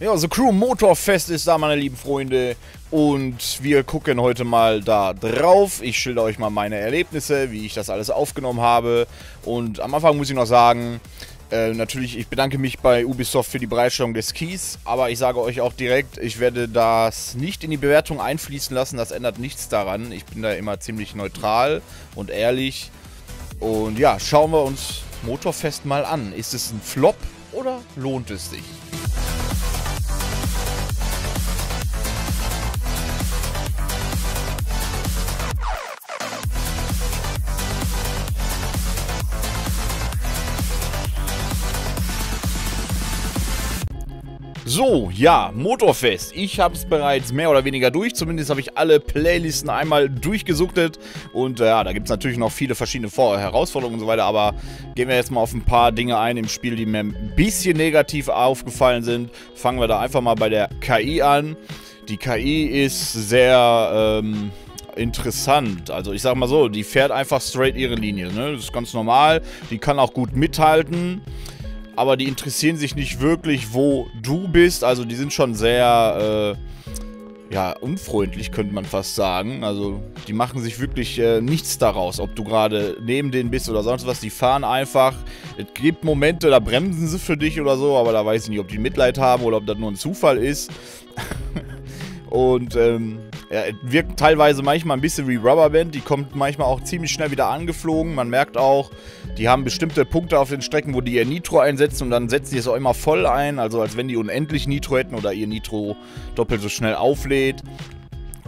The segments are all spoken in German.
Ja, The Crew Motorfest ist da, meine lieben Freunde. Und wir gucken heute mal da drauf. Ich schilder euch mal meine Erlebnisse, wie ich das alles aufgenommen habe. Und am Anfang muss ich noch sagen, natürlich, ich bedanke mich bei Ubisoft für die Bereitstellung des Keys. Aber ich sage euch auch direkt, ich werde das nicht in die Bewertung einfließen lassen. Das ändert nichts daran. Ich bin da immer ziemlich neutral und ehrlich. Und ja, schauen wir uns Motorfest mal an. Ist es ein Flop oder lohnt es sich? So, ja, Motorfest. Ich habe es bereits mehr oder weniger durch. Zumindest habe ich alle Playlisten einmal durchgesuchtet. Und ja, da gibt es natürlich noch viele verschiedene Herausforderungen und so weiter. Aber gehen wir jetzt mal auf ein paar Dinge ein im Spiel, die mir ein bisschen negativ aufgefallen sind. Fangen wir da einfach mal bei der KI an. Die KI ist sehr interessant. Also ich sag mal so, die fährt einfach straight ihre Linie. Ne? Das ist ganz normal. Die kann auch gut mithalten. Aber die interessieren sich nicht wirklich, wo du bist. Also die sind schon sehr, ja, unfreundlich, könnte man fast sagen. Also die machen sich wirklich nichts daraus, ob du gerade neben denen bist oder sonst was. Die fahren einfach. Es gibt Momente, da bremsen sie für dich oder so, aber da weiß ich nicht, ob die Mitleid haben oder ob das nur ein Zufall ist. Und, ja, es wirkt teilweise manchmal ein bisschen wie Rubberband. Die kommt manchmal auch ziemlich schnell wieder angeflogen. Man merkt auch, die haben bestimmte Punkte auf den Strecken, wo die ihr Nitro einsetzen und dann setzen die es auch immer voll ein. Also als wenn die unendlich Nitro hätten oder ihr Nitro doppelt so schnell auflädt.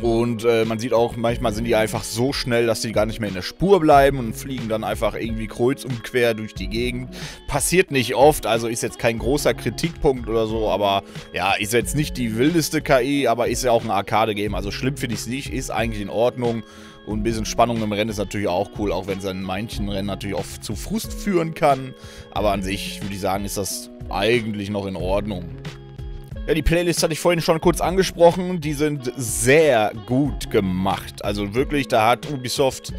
Und man sieht auch, manchmal sind die einfach so schnell, dass die gar nicht mehr in der Spur bleiben und fliegen dann einfach irgendwie kreuz und quer durch die Gegend. Passiert nicht oft, also ist jetzt kein großer Kritikpunkt oder so, aber ja, ist jetzt nicht die wildeste KI, aber ist ja auch ein Arcade-Game, also schlimm finde ich es nicht, ist eigentlich in Ordnung. Und ein bisschen Spannung im Rennen ist natürlich auch cool, auch wenn es in manchen Rennen natürlich auch zu Frust führen kann. Aber an sich würde ich sagen, ist das eigentlich noch in Ordnung. Ja, die Playlist hatte ich vorhin schon kurz angesprochen. Die sind sehr gut gemacht. Also wirklich, da hat Ubisoft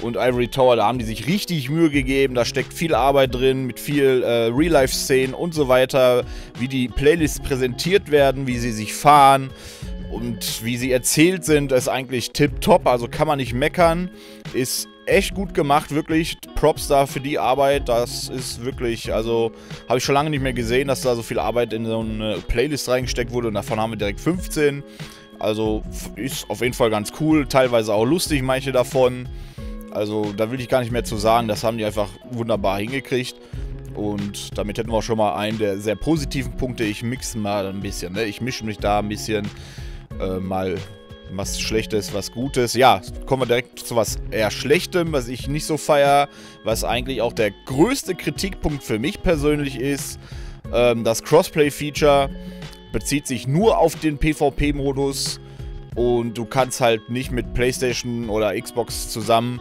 und Ivory Tower, da haben die sich richtig Mühe gegeben. Da steckt viel Arbeit drin, mit viel Real-Life-Szenen und so weiter. Wie die Playlists präsentiert werden, wie sie sich fahren und wie sie erzählt sind, ist eigentlich tipptopp. Also kann man nicht meckern. Ist echt gut gemacht, wirklich. Props da für die Arbeit. Das ist wirklich, also habe ich schon lange nicht mehr gesehen, dass da so viel Arbeit in so eine Playlist reingesteckt wurde. Und davon haben wir direkt 15. Also ist auf jeden Fall ganz cool. Teilweise auch lustig, manche davon. Also da will ich gar nicht mehr zu sagen. Das haben die einfach wunderbar hingekriegt. Und damit hätten wir auch schon mal einen der sehr positiven Punkte. Ich mixe mal ein bisschen, ne? Ich mische mich da ein bisschen mal was Schlechtes, was Gutes. Ja, kommen wir direkt zu was eher Schlechtem, was ich nicht so feiere, was eigentlich auch der größte Kritikpunkt für mich persönlich ist. Das Crossplay-Feature bezieht sich nur auf den PvP-Modus und du kannst halt nicht mit PlayStation oder Xbox zusammen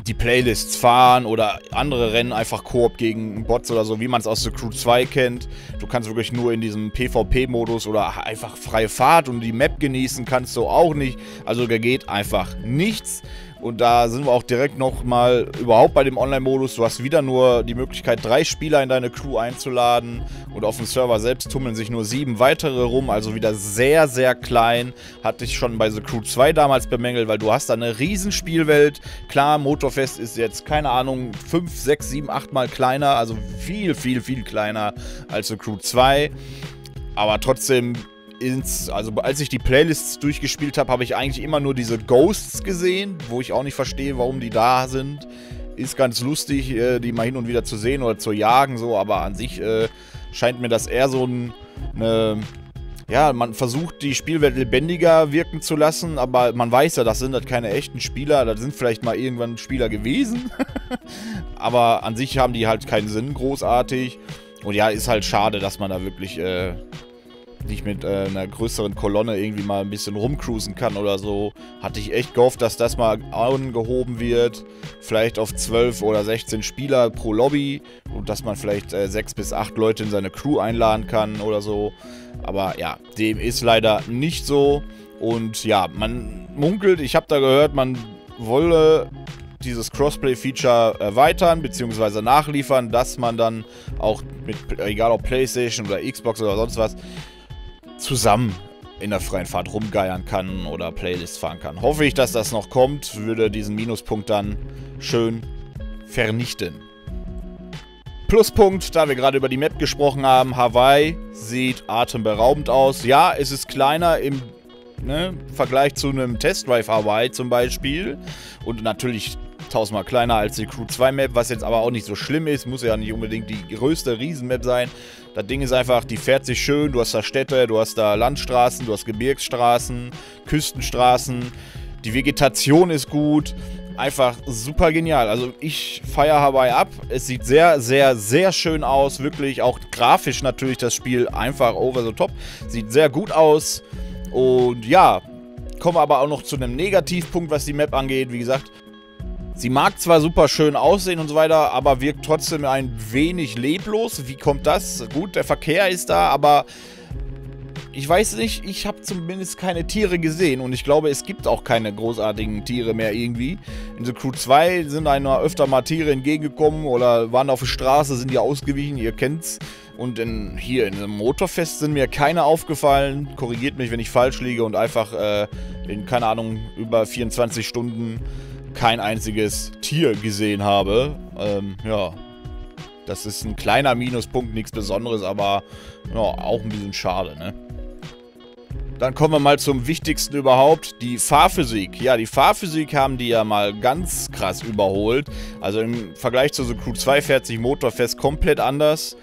die Playlists fahren oder andere Rennen einfach Koop gegen Bots oder so, wie man es aus The Crew 2 kennt. Du kannst wirklich nur in diesem PvP-Modus oder einfach freie Fahrt und die Map genießen kannst du auch nicht. Also da geht einfach nichts. Und da sind wir auch direkt nochmal überhaupt bei dem Online-Modus. Du hast wieder nur die Möglichkeit, 3 Spieler in deine Crew einzuladen. Und auf dem Server selbst tummeln sich nur 7 weitere rum. Also wieder sehr, sehr klein. Hatte ich schon bei The Crew 2 damals bemängelt, weil du hast da eine riesen Spielwelt. Klar, Motorfest ist jetzt, keine Ahnung, 5, 6, 7, 8 Mal kleiner. Also viel, viel, viel kleiner als The Crew 2. Aber trotzdem, also als ich die Playlists durchgespielt habe, habe ich eigentlich immer nur diese Ghosts gesehen, wo ich auch nicht verstehe, warum die da sind. Ist ganz lustig, die mal hin und wieder zu sehen oder zu jagen, so, aber an sich scheint mir das eher so ja, man versucht die Spielwelt lebendiger wirken zu lassen, aber man weiß ja, das sind halt keine echten Spieler, das sind vielleicht mal irgendwann Spieler gewesen, aber an sich haben die halt keinen Sinn großartig und ja, ist halt schade, dass man da wirklich nicht mit einer größeren Kolonne irgendwie mal ein bisschen rumcruisen kann oder so. Hatte ich echt gehofft, dass das mal angehoben wird. Vielleicht auf 12 oder 16 Spieler pro Lobby. Und dass man vielleicht 6 bis 8 Leute in seine Crew einladen kann oder so. Aber ja, dem ist leider nicht so. Und ja, man munkelt, ich habe da gehört, man wolle dieses Crossplay-Feature erweitern bzw. nachliefern, dass man dann auch mit, egal ob PlayStation oder Xbox oder sonst was, zusammen in der freien Fahrt rumgeiern kann oder Playlists fahren kann. Hoffe ich, dass das noch kommt, würde diesen Minuspunkt dann schön vernichten. Pluspunkt, da wir gerade über die Map gesprochen haben, Hawaii sieht atemberaubend aus. Ja, es ist kleiner im Vergleich zu einem Test Drive Hawaii zum Beispiel und natürlich tausendmal kleiner als die Crew 2 Map, was jetzt aber auch nicht so schlimm ist, muss ja nicht unbedingt die größte Riesenmap sein. Das Ding ist einfach, die fährt sich schön, du hast da Städte, du hast da Landstraßen, du hast Gebirgsstraßen, Küstenstraßen, die Vegetation ist gut, einfach super genial. Also ich feiere Hawaii ab, es sieht sehr, sehr, sehr schön aus, wirklich auch grafisch natürlich das Spiel einfach over the top, sieht sehr gut aus und ja, kommen aber auch noch zu einem Negativpunkt, was die Map angeht, wie gesagt. Sie mag zwar super schön aussehen und so weiter, aber wirkt trotzdem ein wenig leblos. Wie kommt das? Gut, der Verkehr ist da, aber ich weiß nicht, ich habe zumindest keine Tiere gesehen und ich glaube, es gibt auch keine großartigen Tiere mehr irgendwie. In The Crew 2 sind einem öfter mal Tiere entgegengekommen oder waren auf der Straße, sind die ausgewichen, ihr kennt's. Und hier in einem Motorfest sind mir keine aufgefallen. Korrigiert mich, wenn ich falsch liege und einfach in, keine Ahnung, über 24 Stunden kein einziges Tier gesehen habe. Ja, das ist ein kleiner Minuspunkt, nichts Besonderes, aber ja, auch ein bisschen schade, ne? Dann kommen wir mal zum wichtigsten überhaupt, die Fahrphysik. Ja, die Fahrphysik haben die ja mal ganz krass überholt. Also im Vergleich zu The Crew 2 fährt sich Motorfest komplett anders.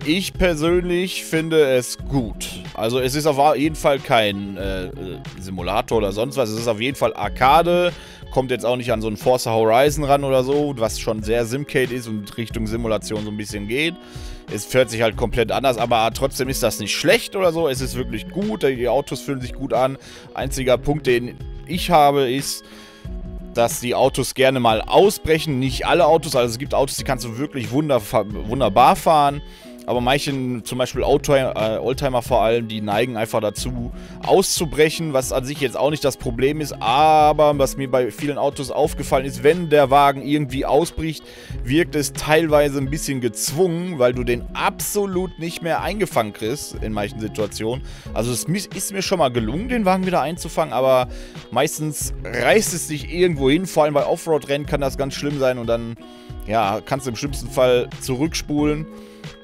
Ich persönlich finde es gut. Also es ist auf jeden Fall kein Simulator oder sonst was. Es ist auf jeden Fall Arcade. Kommt jetzt auch nicht an so ein Forza Horizon ran oder so, was schon sehr Simcade ist und Richtung Simulation so ein bisschen geht. Es fährt sich halt komplett anders, aber trotzdem ist das nicht schlecht oder so. Es ist wirklich gut, die Autos fühlen sich gut an. Einziger Punkt, den ich habe, ist, dass die Autos gerne mal ausbrechen. Nicht alle Autos, also es gibt Autos, die kannst du wirklich wunderbar fahren. Aber manche, zum Beispiel Oldtimer vor allem, die neigen einfach dazu auszubrechen, was an sich jetzt auch nicht das Problem ist. Aber was mir bei vielen Autos aufgefallen ist, wenn der Wagen irgendwie ausbricht, wirkt es teilweise ein bisschen gezwungen, weil du den absolut nicht mehr eingefangen kriegst in manchen Situationen. Also es ist mir schon mal gelungen, den Wagen wieder einzufangen, aber meistens reißt es dich irgendwo hin. Vor allem bei Offroad-Rennen kann das ganz schlimm sein und dann ja, kannst du im schlimmsten Fall zurückspulen.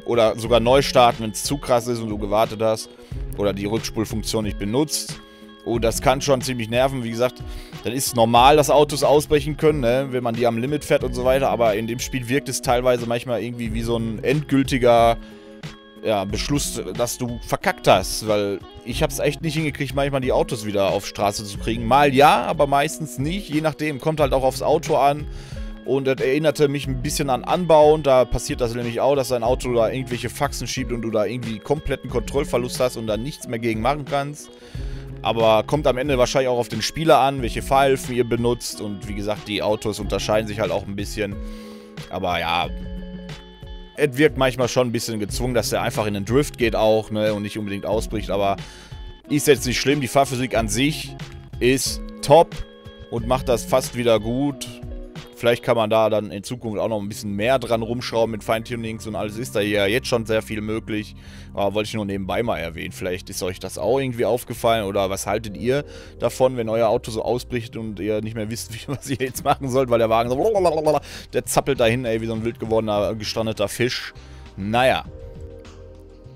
Oder sogar neu starten, wenn es zu krass ist und du gewartet hast. Oder die Rückspulfunktion nicht benutzt. Und das kann schon ziemlich nerven. Wie gesagt, dann ist es normal, dass Autos ausbrechen können, ne? Wenn man die am Limit fährt und so weiter. Aber in dem Spiel wirkt es teilweise manchmal irgendwie wie so ein endgültiger Beschluss, dass du verkackt hast. Weil ich habe es echt nicht hingekriegt, manchmal die Autos wieder auf Straße zu kriegen. Mal ja, aber meistens nicht. Je nachdem, kommt halt auch aufs Auto an. Und das erinnerte mich ein bisschen an Anbauen. Da passiert das nämlich auch, dass dein Auto da irgendwelche Faxen schiebt und du da irgendwie kompletten Kontrollverlust hast und da nichts mehr gegen machen kannst. Aber kommt am Ende wahrscheinlich auch auf den Spieler an, welche Fahrhilfen ihr benutzt. Und wie gesagt, die Autos unterscheiden sich halt auch ein bisschen. Aber ja, es wirkt manchmal schon ein bisschen gezwungen, dass der einfach in den Drift geht auch, ne, und nicht unbedingt ausbricht. Aber ist jetzt nicht schlimm. Die Fahrphysik an sich ist top und macht das fast wieder gut. Vielleicht kann man da dann in Zukunft auch noch ein bisschen mehr dran rumschrauben mit Feintunings und alles. Ist da ja jetzt schon sehr viel möglich. Aber wollte ich nur nebenbei mal erwähnen. Vielleicht ist euch das auch irgendwie aufgefallen oder was haltet ihr davon, wenn euer Auto so ausbricht und ihr nicht mehr wisst, was ihr jetzt machen sollt, weil der Wagen so der zappelt dahin, ey, wie so ein wild gewordener, gestrandeter Fisch. Naja.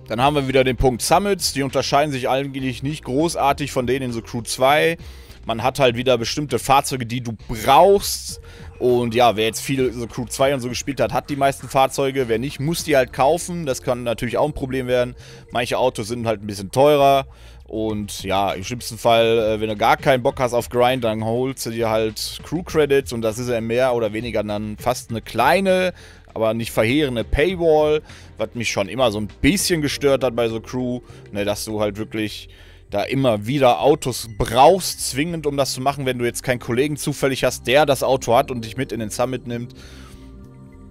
Dann haben wir wieder den Punkt Summits. Die unterscheiden sich eigentlich nicht großartig von denen in The Crew 2. Man hat halt wieder bestimmte Fahrzeuge, die du brauchst. Und ja, wer jetzt viel The Crew 2 und so gespielt hat, hat die meisten Fahrzeuge. Wer nicht, muss die halt kaufen. Das kann natürlich auch ein Problem werden. Manche Autos sind halt ein bisschen teurer. Und ja, im schlimmsten Fall, wenn du gar keinen Bock hast auf Grind, dann holst du dir halt Crew Credits. Und das ist ja mehr oder weniger dann fast eine kleine, aber nicht verheerende Paywall. Was mich schon immer so ein bisschen gestört hat bei The Crew. Ne, dass du halt wirklich da immer wieder Autos brauchst, zwingend, um das zu machen, wenn du jetzt keinen Kollegen zufällig hast, der das Auto hat und dich mit in den Summit nimmt.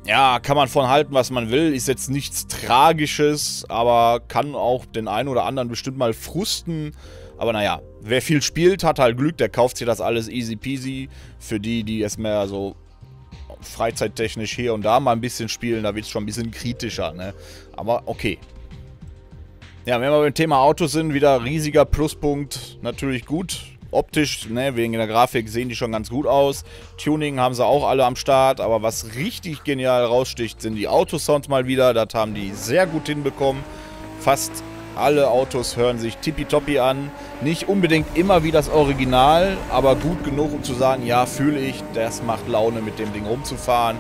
Ja, kann man von halten, was man will. Ist jetzt nichts Tragisches, aber kann auch den einen oder anderen bestimmt mal frusten. Aber naja, wer viel spielt, hat halt Glück, der kauft sich das alles easy peasy. Für die, die es mehr so freizeittechnisch hier und da mal ein bisschen spielen, da wird es schon ein bisschen kritischer, ne? Aber okay. Ja, wenn wir beim Thema Autos sind, wieder riesiger Pluspunkt, natürlich gut. Optisch, ne, wegen der Grafik sehen die schon ganz gut aus. Tuning haben sie auch alle am Start, aber was richtig genial raussticht, sind die Autosounds mal wieder. Das haben die sehr gut hinbekommen. Fast alle Autos hören sich tippitoppi an. Nicht unbedingt immer wie das Original, aber gut genug, um zu sagen, ja, fühle ich, das macht Laune, mit dem Ding rumzufahren.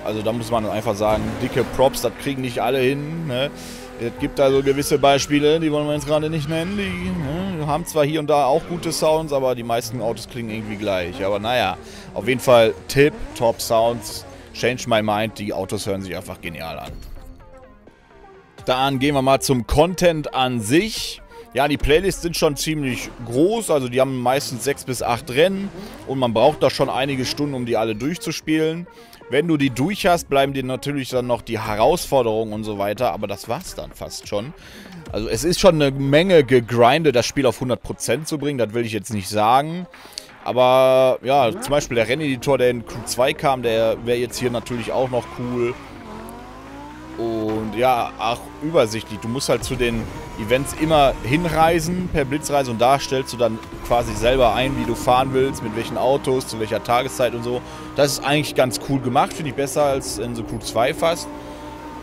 Also da muss man einfach sagen, dicke Props, das kriegen nicht alle hin, ne? Es gibt also gewisse Beispiele, die wollen wir jetzt gerade nicht nennen, die haben zwar hier und da auch gute Sounds, aber die meisten Autos klingen irgendwie gleich. Aber naja, auf jeden Fall Tip-Top Sounds, change my mind, die Autos hören sich einfach genial an. Dann gehen wir mal zum Content an sich. Ja, die Playlists sind schon ziemlich groß, also die haben meistens 6 bis 8 Rennen und man braucht da schon einige Stunden, um die alle durchzuspielen. Wenn du die durch hast, bleiben dir natürlich dann noch die Herausforderungen und so weiter, aber das war's dann fast schon. Also es ist schon eine Menge gegrindet, das Spiel auf 100% zu bringen, das will ich jetzt nicht sagen. Aber ja, zum Beispiel der Renneditor, der in Crew 2 kam, der wäre jetzt hier natürlich auch noch cool. Und ja, auch übersichtlich. Du musst halt zu den Events immer hinreisen per Blitzreise und da stellst du dann quasi selber ein, wie du fahren willst, mit welchen Autos, zu welcher Tageszeit und so. Das ist eigentlich ganz cool gemacht, finde ich besser als in The Crew 2 fast.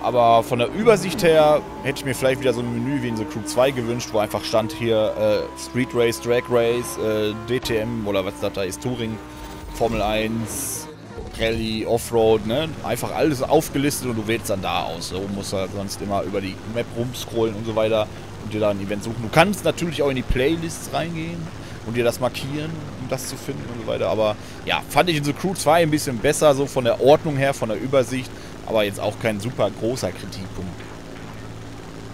Aber von der Übersicht her hätte ich mir vielleicht wieder so ein Menü wie in The Crew 2 gewünscht, wo einfach stand hier Street Race, Drag Race, DTM oder was das da ist, Touring, Formel 1, Rallye, Offroad, ne? Einfach alles aufgelistet und du wählst dann da aus. So musst du halt sonst immer über die Map rumscrollen und so weiter und dir da ein Event suchen. Du kannst natürlich auch in die Playlists reingehen und dir das markieren, um das zu finden und so weiter. Aber ja, fand ich in The Crew 2 ein bisschen besser, so von der Ordnung her, von der Übersicht, aber jetzt auch kein super großer Kritikpunkt.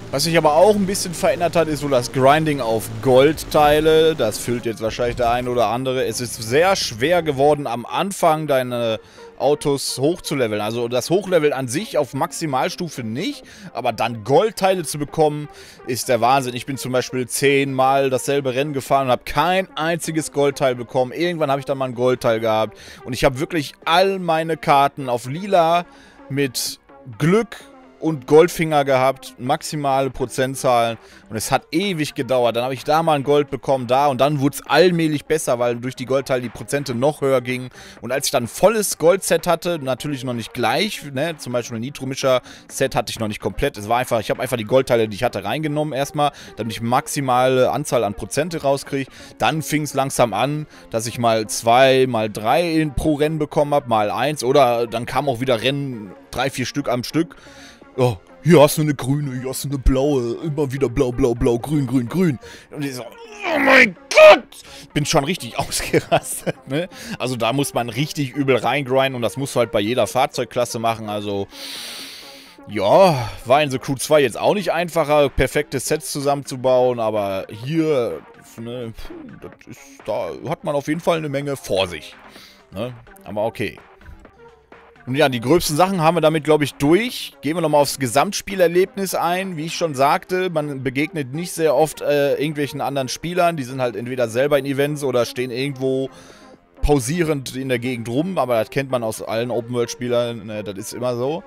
Was sich aber auch ein bisschen verändert hat, ist so das Grinding auf Goldteile. Das füllt jetzt wahrscheinlich der eine oder andere. Es ist sehr schwer geworden, am Anfang deine Autos hochzuleveln. Also das Hochleveln an sich auf Maximalstufe nicht, aber dann Goldteile zu bekommen, ist der Wahnsinn. Ich bin zum Beispiel 10-mal dasselbe Rennen gefahren und habe kein einziges Goldteil bekommen. Irgendwann habe ich dann mal ein Goldteil gehabt und ich habe wirklich all meine Karten auf lila mit Glück und Goldfinger gehabt, maximale Prozentzahlen und es hat ewig gedauert. Dann habe ich da mal ein Gold bekommen, da und dann wurde es allmählich besser, weil durch die Goldteile die Prozente noch höher gingen. Und als ich dann ein volles Goldset hatte, natürlich noch nicht gleich, ne, zum Beispiel ein Nitro-Mischer-Set hatte ich noch nicht komplett. Es war einfach, ich habe einfach die Goldteile, die ich hatte, reingenommen erstmal, damit ich maximale Anzahl an Prozente rauskriege. Dann fing es langsam an, dass ich mal 2, mal 3 pro Rennen bekommen habe, mal 1 oder dann kam auch wieder Rennen, 3, 4 Stück am Stück. Oh, hier hast du eine grüne, hier hast du eine blaue, immer wieder blau, blau, blau, grün, grün, grün. Und ich so, oh mein Gott! Bin schon richtig ausgerastet, ne? Also da muss man richtig übel reingrinden und das musst du halt bei jeder Fahrzeugklasse machen, also ja, war in The Crew 2 jetzt auch nicht einfacher, perfekte Sets zusammenzubauen, aber hier, ne, da hat man auf jeden Fall eine Menge vor sich, ne? Aber okay. Und ja, die gröbsten Sachen haben wir damit, glaube ich, durch. Gehen wir nochmal aufs Gesamtspielerlebnis ein. Wie ich schon sagte, man begegnet nicht sehr oft irgendwelchen anderen Spielern. Die sind halt entweder selber in Events oder stehen irgendwo pausierend in der Gegend rum. Aber das kennt man aus allen Open-World-Spielern. Ne, das ist immer so.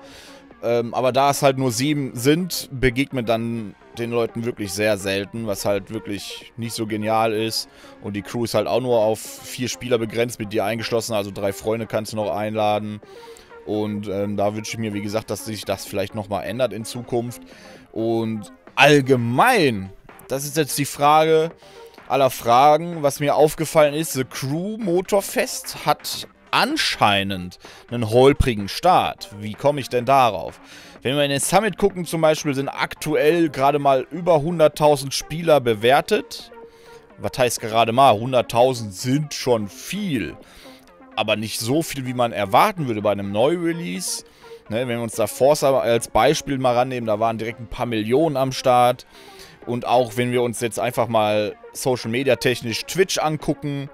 Aber da es halt nur 7 sind, begegnet dann den Leuten wirklich sehr selten, was halt wirklich nicht so genial ist. Und die Crew ist halt auch nur auf 4 Spieler begrenzt, mit dir eingeschlossen. Also 3 Freunde kannst du noch einladen. Und da wünsche ich mir, wie gesagt, dass sich das vielleicht nochmal ändert in Zukunft. Und allgemein, das ist jetzt die Frage aller Fragen, was mir aufgefallen ist, The Crew Motorfest hat anscheinend einen holprigen Start. Wie komme ich denn darauf? Wenn wir in den Summit gucken zum Beispiel, sind aktuell gerade mal über 100.000 Spieler bewertet. Was heißt gerade mal? 100.000 sind schon viel. Aber nicht so viel, wie man erwarten würde bei einem Neu-Release. Ne, wenn wir uns da Forza als Beispiel mal rannehmen, da waren direkt ein paar Millionen am Start. Und auch wenn wir uns jetzt einfach mal Social-Media-technisch Twitch angucken,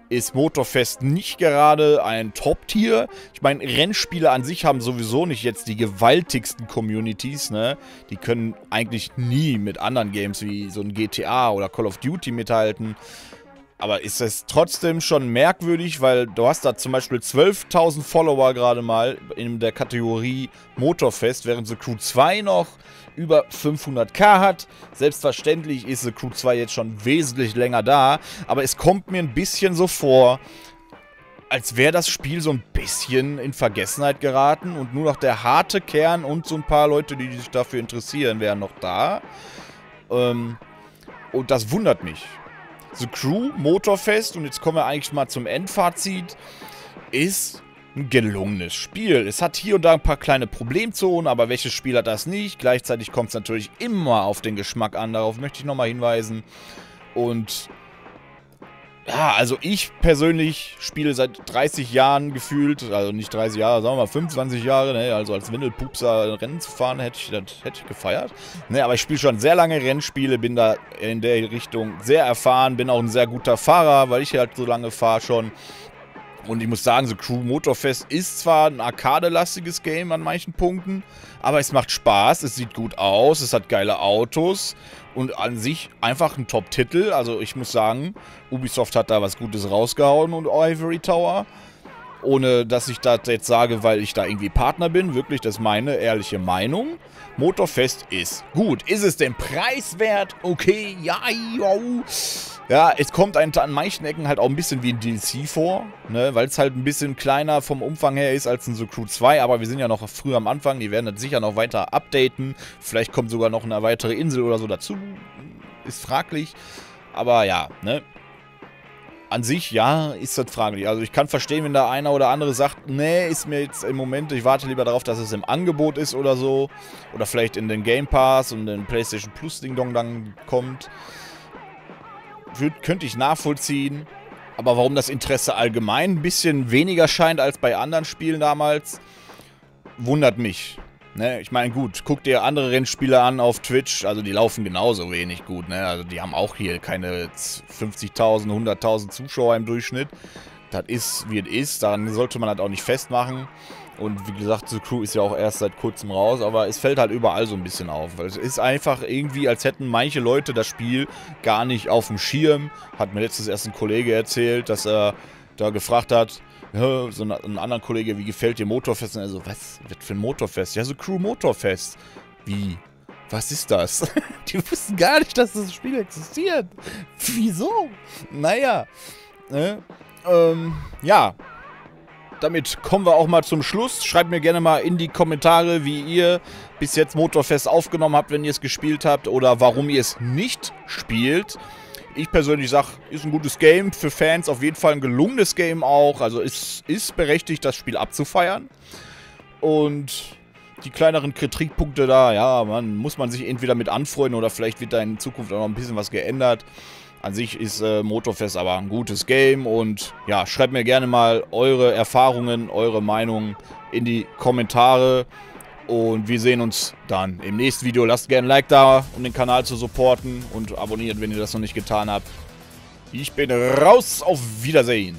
ist Motorfest nicht gerade ein Top-Tier. Ich meine, Rennspiele an sich haben sowieso nicht jetzt die gewaltigsten Communities, ne? Die können eigentlich nie mit anderen Games wie so ein GTA oder Call of Duty mithalten. Aber ist es trotzdem schon merkwürdig, weil du hast da zum Beispiel 12.000 Follower gerade mal in der Kategorie Motorfest, während The Crew 2 noch über 500.000 hat. Selbstverständlich ist The Crew 2 jetzt schon wesentlich länger da, aber es kommt mir ein bisschen so vor, als wäre das Spiel so ein bisschen in Vergessenheit geraten und nur noch der harte Kern und so ein paar Leute, die sich dafür interessieren, wären noch da. Und das wundert mich. The Crew Motorfest, und jetzt kommen wir eigentlich mal zum Endfazit, ist ein gelungenes Spiel. Es hat hier und da ein paar kleine Problemzonen, aber welches Spiel hat das nicht? Gleichzeitig kommt es natürlich immer auf den Geschmack an, darauf möchte ich nochmal hinweisen. Und ja, also ich persönlich spiele seit 30 Jahren gefühlt, also nicht 30 Jahre, sagen wir mal 25 Jahre, ne? Also als Windelpupser Rennen zu fahren, hätte ich gefeiert. Ne, aber ich spiele schon sehr lange Rennspiele, bin da in der Richtung sehr erfahren, bin auch ein sehr guter Fahrer, weil ich halt so lange fahre schon. Und ich muss sagen, The Crew Motorfest ist zwar ein arcade-lastiges Game an manchen Punkten, aber es macht Spaß, es sieht gut aus, es hat geile Autos und an sich einfach ein Top-Titel. Also ich muss sagen, Ubisoft hat da was Gutes rausgehauen und Ivory Tower. Ohne, dass ich das jetzt sage, weil ich da irgendwie Partner bin. Wirklich, das ist meine ehrliche Meinung. Motorfest ist gut. Ist es denn preiswert? Okay, ja, jo. Ja, es kommt an manchen Ecken halt auch ein bisschen wie ein DLC vor, ne, weil es halt ein bisschen kleiner vom Umfang her ist als ein The Crew 2, aber wir sind ja noch früh am Anfang, die werden das sicher noch weiter updaten, vielleicht kommt sogar noch eine weitere Insel oder so dazu, ist fraglich, aber ja, ne. An sich, ja, ist das fraglich. Also ich kann verstehen, wenn da einer oder andere sagt, nee, ist mir jetzt im Moment, ich warte lieber darauf, dass es im Angebot ist oder so. Oder vielleicht in den Game Pass und den PlayStation Plus Ding-Dong dann kommt. Könnte ich nachvollziehen. Aber warum das Interesse allgemein ein bisschen weniger scheint als bei anderen Spielen damals, wundert mich. Ne, ich meine, gut, guck dir andere Rennspiele an auf Twitch, also die laufen genauso wenig gut, ne? Also die haben auch hier keine 50.000, 100.000 Zuschauer im Durchschnitt. Das ist, wie es ist, daran sollte man halt auch nicht festmachen. Und wie gesagt, The Crew ist ja auch erst seit kurzem raus, aber es fällt halt überall so ein bisschen auf. Weil es ist einfach irgendwie, als hätten manche Leute das Spiel gar nicht auf dem Schirm. Hat mir letztens erst ein Kollege erzählt, dass er da gefragt hat, so ein anderer Kollege, wie gefällt dir Motorfest? Und er so, was wird für ein Motorfest? Ja, so Crew Motorfest. Wie? Was ist das? Die wussten gar nicht, dass das Spiel existiert. Wieso? Naja. Ne? Ja. Damit kommen wir auch mal zum Schluss. Schreibt mir gerne mal in die Kommentare, wie ihr bis jetzt Motorfest aufgenommen habt, wenn ihr es gespielt habt, oder warum ihr es nicht spielt. Ich persönlich sage, ist ein gutes Game, für Fans auf jeden Fall ein gelungenes Game auch, also es ist berechtigt, das Spiel abzufeiern. Und die kleineren Kritikpunkte da, ja, muss man sich entweder mit anfreunden oder vielleicht wird da in Zukunft auch noch ein bisschen was geändert. An sich ist Motorfest aber ein gutes Game und ja, schreibt mir gerne mal eure Erfahrungen, eure Meinungen in die Kommentare. Und wir sehen uns dann im nächsten Video. Lasst gerne ein Like da, um den Kanal zu supporten. Und abonniert, wenn ihr das noch nicht getan habt. Ich bin raus. Auf Wiedersehen.